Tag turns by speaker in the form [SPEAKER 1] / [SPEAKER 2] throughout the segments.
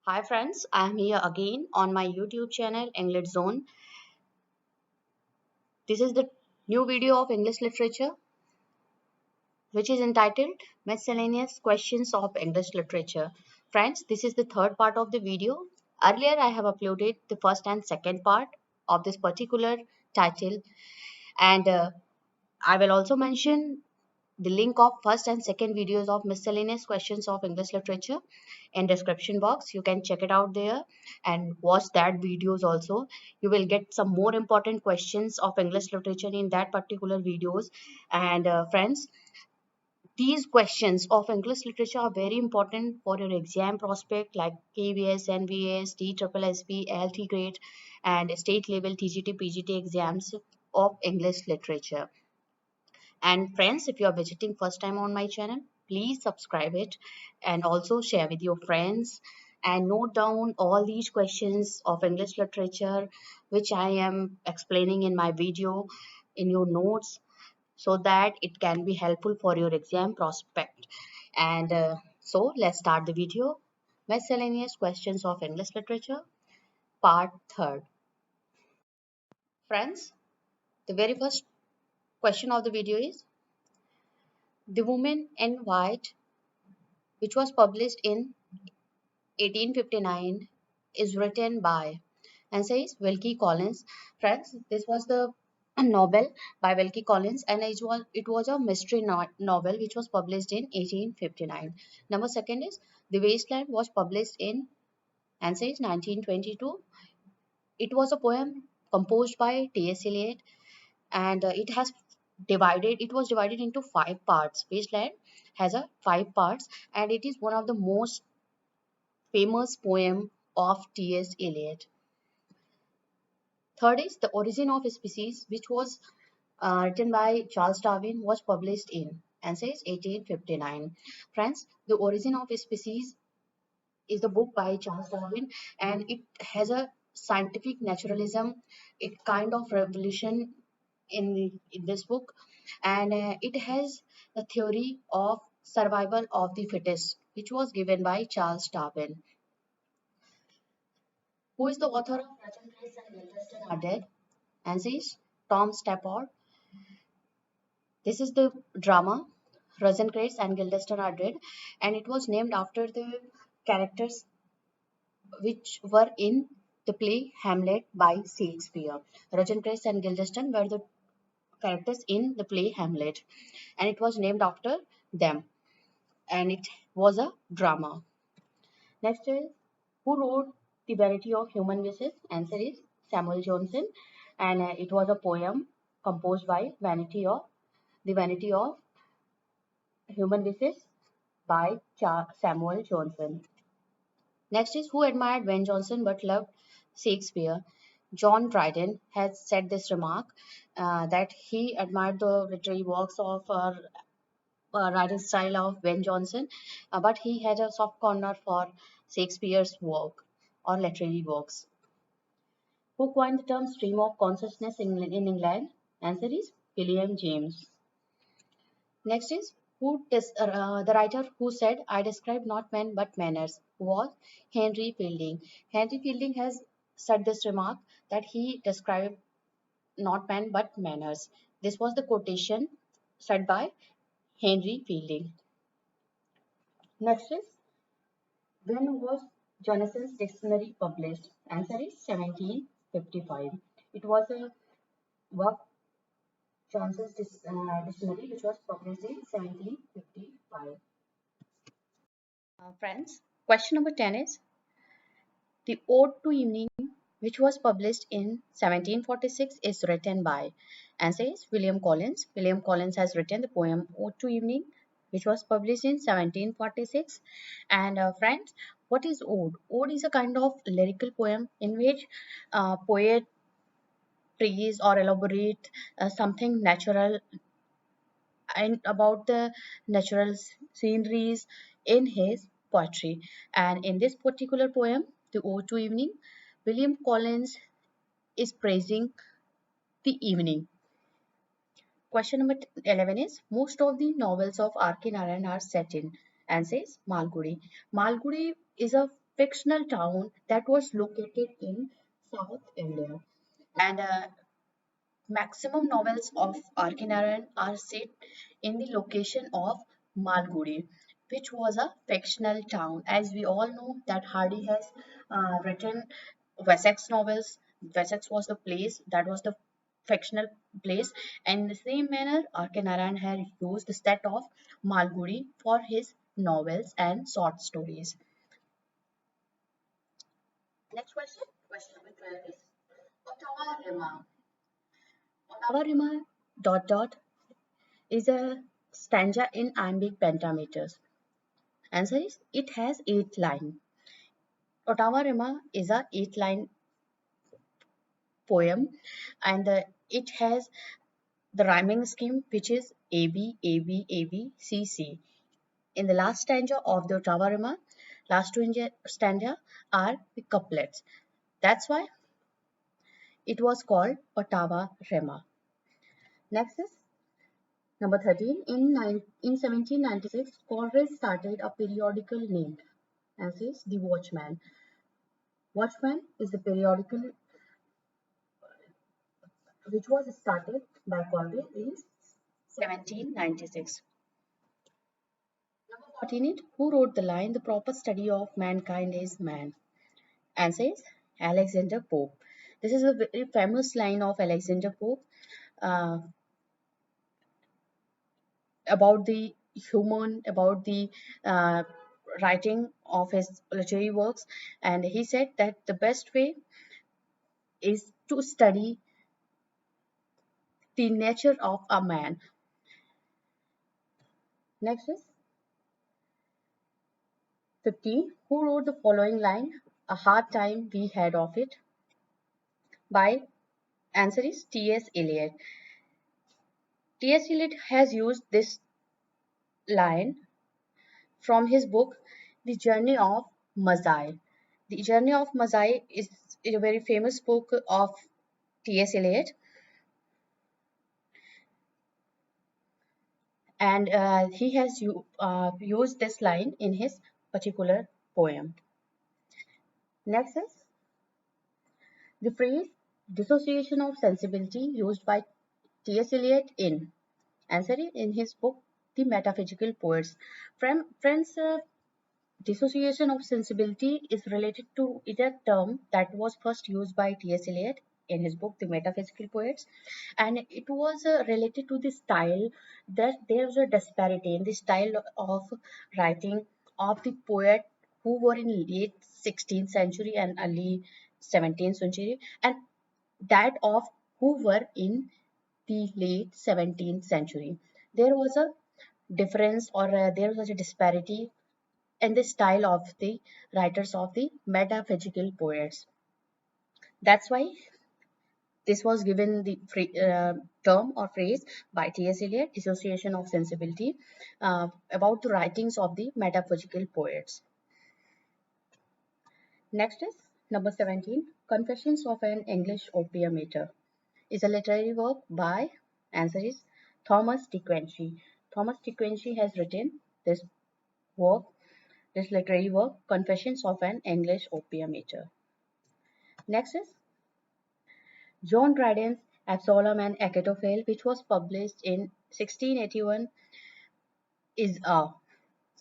[SPEAKER 1] Hi friends, I am here again on my YouTube channel EngLIT Zone. This is the new video of English literature which is entitled Miscellaneous Questions of English Literature. Friends, this is the third part of the video. Earlier I have uploaded the first and second part of this particular title and I will also mention the link of first and second videos of miscellaneous questions of English literature in description box. You can check it out there and watch that videos also. You will get some more important questions of English literature in that particular videos. And friends, these questions of English literature are very important for your exam prospect like KVS, NVS, TSSB, LT grade and state level TGT, PGT exams of English literature. And friends, if you are visiting first time on my channel, please subscribe it and also share with your friends and note down all these questions of English literature which I am explaining in my video in your notes so that it can be helpful for your exam prospect. And so let's start the video. Miscellaneous questions of English literature, part third. Friends, the very first question of the video is The Woman in White, which was published in 1859, is written by and says Wilkie Collins. Friends, this was the novel by Wilkie Collins and it was a mystery novel which was published in 1859. Number second is The Wasteland was published in and says 1922. It was a poem composed by T.S. Eliot and it was divided into five parts. Wasteland has a five parts and it is one of the most famous poem of T.S. Eliot. Third is The Origin of Species, which was written by Charles Darwin, was published in and says 1859. Friends, The Origin of Species is the book by Charles Darwin and it has a scientific naturalism, a kind of revolution in this book, and it has the theory of survival of the fittest, which was given by Charles Darwin. Who is the author of Legend, Grace and Guildenstern Are Dead? Answer is Tom Stafford. This is the drama Rosencrantz and Guildenstern are Dead, and it was named after the characters which were in the play Hamlet by Shakespeare. Rosencrantz and Guildenstern were the characters in the play Hamlet, and it was named after them, and it was a drama. Next is who wrote The Vanity of Human Wishes? Answer is Samuel Johnson, and it was a poem composed by The Vanity of Human Wishes by Samuel Johnson. Next is who admired Ben Jonson but loved Shakespeare? John Dryden has said this remark that he admired the literary works of writing style of Ben Jonson, but he had a soft corner for Shakespeare's work or literary works. Who coined the term stream of consciousness in England? Answer is William James. Next is the writer who said, I describe not men but manners, was Henry Fielding. Henry Fielding has said this remark that he described not men but manners. This was the quotation said by Henry Fielding. Next is when was Jonason's dictionary published? Answer is 1755. It was a work Johnson's dictionary which was published in 1755. Friends, question number 10 is The Ode to Evening, which was published in 1746, is written by and says William Collins. William Collins has written the poem Ode to Evening, which was published in 1746. And friends, what is ode? Ode is a kind of lyrical poem in which poet praise or elaborate something natural and about the natural sceneries in his poetry. And in this particular poem, The Ode to Evening, William Collins is praising the evening. Question number 11 is most of the novels of R.K. Narayan are set in and says Malgudi. Malgudi is a fictional town that was located in South India. And maximum novels of Arkinaren are set in the location of Malgudi, which was a fictional town. As we all know that Hardy has written Wessex novels. Wessex was the place, that was the fictional place. And in the same manner, Arkinaren had used the set of Malgudi for his novels and short stories. Next question, question number 12 is Ottawa Rima. Ottawa Rima dot dot is a stanza in iambic pentameters. Answer is it has 8 lines. Ottawa Rima is a 8 line poem, and it has the rhyming scheme which is A B A B A B C C. In the last stanza of the Ottawa Rima, last two stanza are the couplets. That's why it was called Ottawa Rima. Next is number 13. In 1796, Congress started a periodical named as is The Watchman. Watchman is the periodical which was started by Congress in 1796. Number 14 is who wrote the line, the proper study of mankind is man? Answer is Alexander Pope. This is a very famous line of Alexander Pope uh, about the human, about the uh, writing of his literary works. And he said that the best way is to study the nature of a man. Next is 15. Who wrote the following line? A hard time we had of it. By answer is T.S. Eliot. T.S. Eliot has used this line from his book The Journey of Mazai. The Journey of Mazai is a very famous book of T.S. Eliot, and he has used this line in his particular poem. Next is the phrase dissociation of sensibility used by T.S. Eliot in answer in his book The Metaphysical Poets. Friends, dissociation of sensibility is related to is a term that was first used by T.S. Eliot in his book The Metaphysical Poets, and it was related to the style that there was a disparity in the style of writing of the poet who were in late 16th century and early 17th century, and that of who were in the late 17th century. There was a difference, or there was a disparity in the style of the writers of the metaphysical poets. That's why this was given the term or phrase by T.S. Eliot, dissociation of sensibility, about the writings of the metaphysical poets. Next is number 17, Confessions of an English Opium Eater. Is a literary work by, answer is Thomas de Quincey. Thomas de Quincey has written this work, this literary work, Confessions of an English Opium Eater. Next is John Dryden's Absalom and Achitophel, which was published in 1681, is a,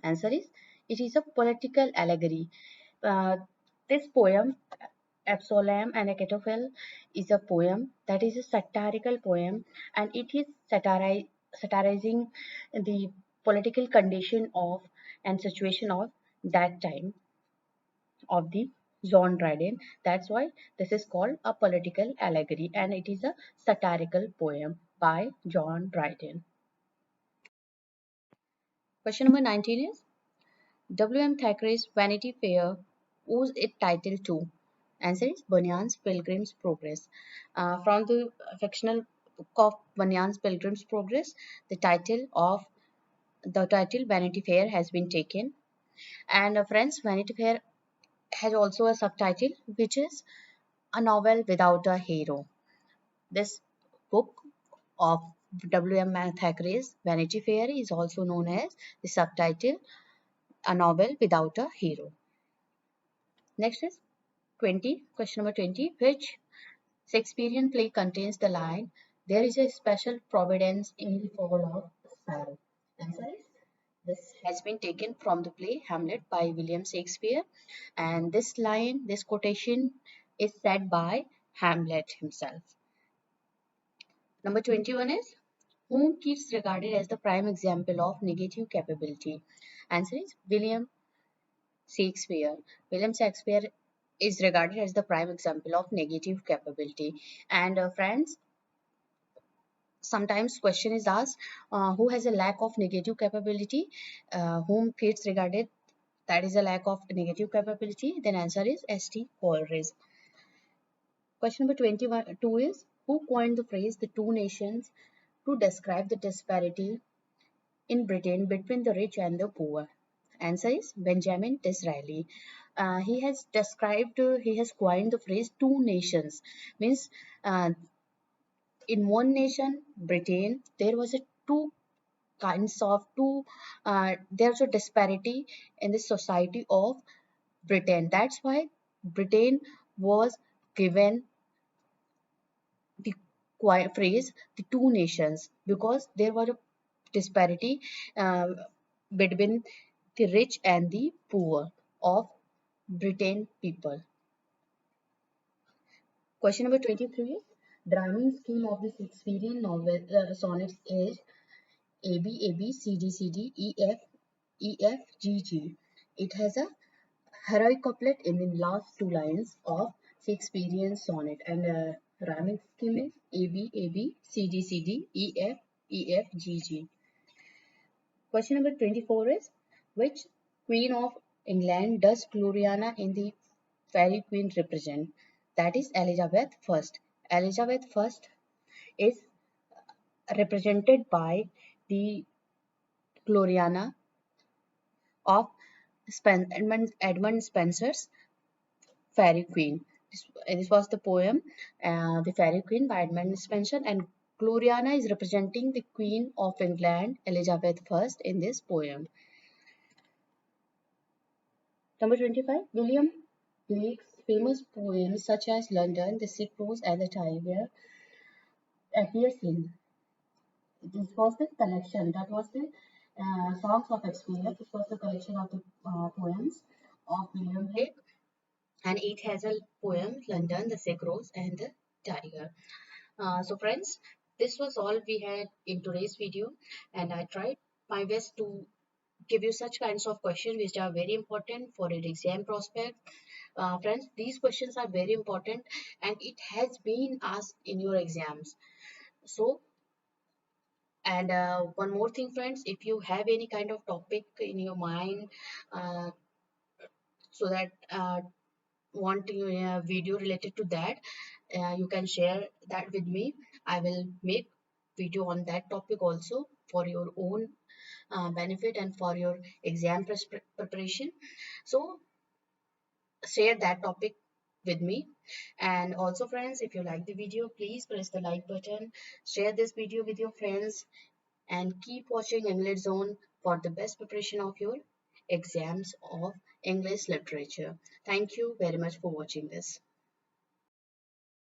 [SPEAKER 1] answer is it is a political allegory. Uh, this poem, Absalom and Achitophel, is a poem that is a satirical poem, and it is satirizing the political condition of and situation of that time of the John Dryden. That's why this is called a political allegory, and it is a satirical poem by John Dryden. Question number 19 is W.M. Thackeray's Vanity Fair owes its title to, answer is Bunyan's Pilgrim's Progress. From the fictional book of Bunyan's Pilgrim's Progress, the title Vanity Fair has been taken. And friends, Vanity Fair has also a subtitle which is A Novel Without a Hero. This book of W.M. Thackeray's Vanity Fair is also known as the subtitle A Novel Without a Hero. Next is 20, question number 20. Which Shakespearean play contains the line, "There is a special providence in the fall of sorrow"? Answer is, this has been taken from the play Hamlet by William Shakespeare, and this line, this quotation is said by Hamlet himself. Number 21 is, whom Keats regarded as the prime example of negative capability? Answer is William Shakespeare. William Shakespeare is regarded as the prime example of negative capability. And friends, sometimes question is asked, who has a lack of negative capability? Whom Keats regarded that is a lack of negative capability? Then answer is S.T. Coleridge. Question number 22 is, who coined the phrase the two nations to describe the disparity in Britain between the rich and the poor? Answer is Benjamin Disraeli. He has described, he has coined the phrase two nations. Means uh, in one nation, Britain, there was a two kinds of two, there's a disparity in the society of Britain. That's why Britain was given the phrase the two nations, because there was a disparity uh, between the rich and the poor of Britain people. Question number 23. The rhyming scheme of the Shakespearean novel sonnets is A B A B C D C D E F E F G G. It has a heroic couplet in the last two lines of Shakespearean sonnet, and rhyming scheme is A B A B C D C D E F E F G G. Question number 24 is, which Queen of England does Gloriana in the Fairy Queen represent? That is Elizabeth I. Elizabeth I is represented by the Gloriana of Edmund Spenser's Fairy Queen. This was the poem, The Fairy Queen by Edmund Spenser, and Gloriana is representing the Queen of England, Elizabeth I, in this poem. Number 25. William Blake's famous poems such as London, The Sick Rose, and The Tiger appears in. This was the collection, that was the Songs of Experience. This was the collection of the poems of William Blake, and it has a poem London, The Sick Rose, and The Tiger. So friends, this was all we had in today's video, and I tried my best to give you such kinds of questions which are very important for your exam prospect. Friends, these questions are very important and it has been asked in your exams. So, and one more thing, friends, if you have any kind of topic in your mind, so that want a video related to that, you can share that with me. I will make video on that topic also for your own benefit and for your exam preparation. So share that topic with me. And also friends, if you like the video, please press the like button, share this video with your friends, and keep watching EngLIT Zone for the best preparation of your exams of English literature. Thank you very much for watching this.